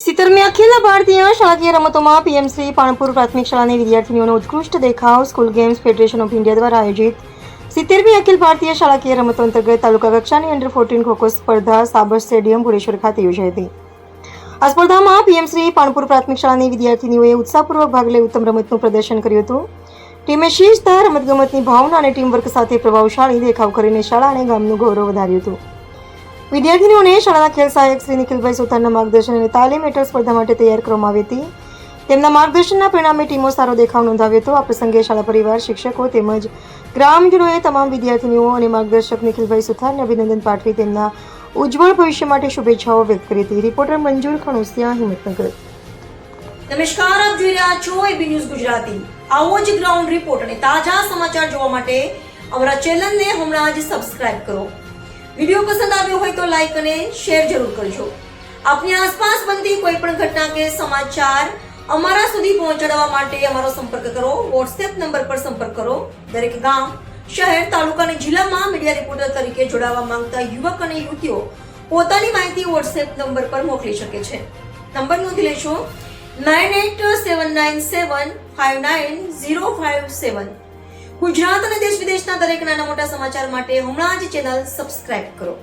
સિત્તેરમી અખિલ ભારતીય શાળાકીય રમતોમાં પીએમશ્રી પાણપુર પ્રાથમિક શાળાની વિદ્યાર્થીનીઓનો ઉત્કૃષ્ટ દેખાવ school games federation of India દ્વારા આયોજિત 70મી અખિલ ભારતીય શાળાકીય રમતો અંતર્ગત તાલુકા કક્ષાની અંડર 14 ખોખો સ્પર્ધા સાબર સ્ટેડિયમ ભુવનેશ્વર ખાતે યોજાઈ હતી. આ સ્પર્ધામાં પીએમશ્રી પાણપુર પ્રાથમિક શાળાની વિદ્યાર્થીનીઓએ ઉત્સાહપૂર્વક ભાગ લઈ ઉત્તમ રમતનું પ્રદર્શન કર્યું હતું. ટીમે શિસ્ત, રમતગમતની ભાવના અને ટીમવર્ક સાથે પ્રભાવશાળી દેખાવ કરીને શાળા અને ગામનું ગૌરવ વધાર્યું હતું. વિદ્યાર્થીનીઓને શાળાના ખેલ સહાયક શ્રી નિખિલભાઈ સુથારના માર્ગદર્શન અને તાલીમ હેઠળ સ્પર્ધા માટે તૈયાર કરવામાં આવી હતી. તેમના માર્ગદર્શનના પરિણામે ટીમો સારો દેખાવ નોંધાવ્યો હતો. આ પ્રસંગે શાળા પરિવાર, શિક્ષકો તેમજ ગ્રામજનોએ તમામ વિદ્યાર્થીનીઓ અને માર્ગદર્શક નિખિલભાઈ સુથારને અભિનંદન પાઠવી તેમના ઉજ્જવળ ભવિષ્ય માટે શુભેચ્છાઓ વ્યક્ત કરી હતી. રિપોર્ટર મંજૂર ખણોસિયા, હિંમતનગર. નમસ્કાર, આપ જોઈ રહ્યા છો એબી ન્યૂઝ ગુજરાતી. આવો જ ગ્રાઉન્ડ રિપોર્ટ અને તાજા સમાચાર જોવા માટે અમારા ચેનલને હમણાં જ સબસ્ક્રાઇબ કરો. વિડીયો પસંદ આવ્યો હોય તો લાઈક અને શેર જરૂર કરજો. આપની આસપાસ બનતી કોઈ પણ ઘટના કે સમાચાર અમારા સુધી પહોંચાડવા માટે અમારો સંપર્ક કરો. વોટ્સએપ નંબર પર સંપર્ક કરો. દરેક ગામ, શહેર, તાલુકા અને જિલ્લામાં મીડિયા રિપોર્ટર તરીકે જોડાવા માંગતા યુવક અને યુવતીઓ પોતાની માહિતી વોટ્સએપ નંબર પર મોકલી શકે છે. નંબર નોંધી લેશો 9879759057. ગુજરાત અને દેશ વિદેશના દરેક નાના મોટા સમાચાર માટે હમણાં જ ચેનલ સબસ્ક્રાઇબ કરો.